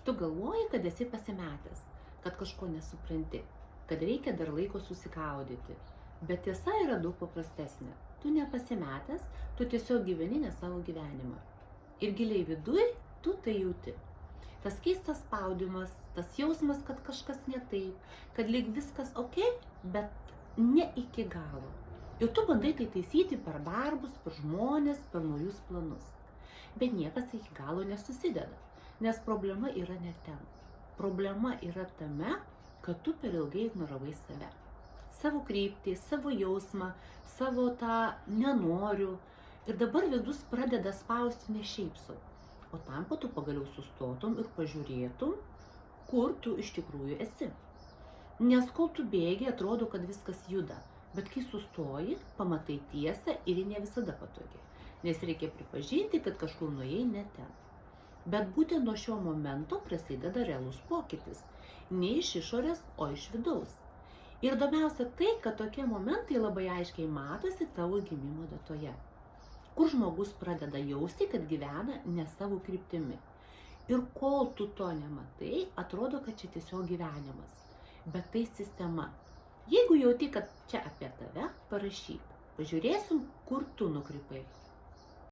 Tu galvoji, kad esi pasimetęs, kad kažko nesupranti, kad reikia dar laiko susikaudyti. Bet tiesa yra daug paprastesnė. Tu nepasimetęs, tu tiesiog gyveni ne savo gyvenimą. Ir giliai viduj tu tai jauti. Tas keistas spaudimas, tas jausmas, kad kažkas ne taip, kad lyg viskas ok, bet ne iki galo. Ir tu bandai tai taisyti per darbus, per žmonės, per naujus planus. Bet niekas iki galo nesusideda, nes problema yra ne ten. Problema yra tame, kad tu per ilgai ignoravai save. Savo kryptį, savo jausmą, savo tą nenoriu. Ir dabar vidus pradeda spausti ne šiaip sau. O tam, kad tu pagaliau sustotum ir pažiūrėtum, kur tu iš tikrųjų esi. Nes kol tu bėgi, atrodo, kad viskas juda. Bet kai sustoji, pamatai tiesą ir ji ne visada patogi. Nes reikia pripažinti, kad kažkur nuėjai ne ten. Bet būtent nuo šio momento prasideda realus pokytis. Ne iš išorės, o iš vidaus. Ir įdomiausia tai, kad tokie momentai labai aiškiai matosi tavo gimimo datoje. Kur žmogus pradeda jausti, kad gyvena ne savo kryptimi. Ir kol tu to nematai, atrodo, kad čia tiesiog gyvenimas. Bet tai sistema. Jeigu jauti, kad čia apie tave, parašyk. Pažiūrėsim, kur tu nukrypai.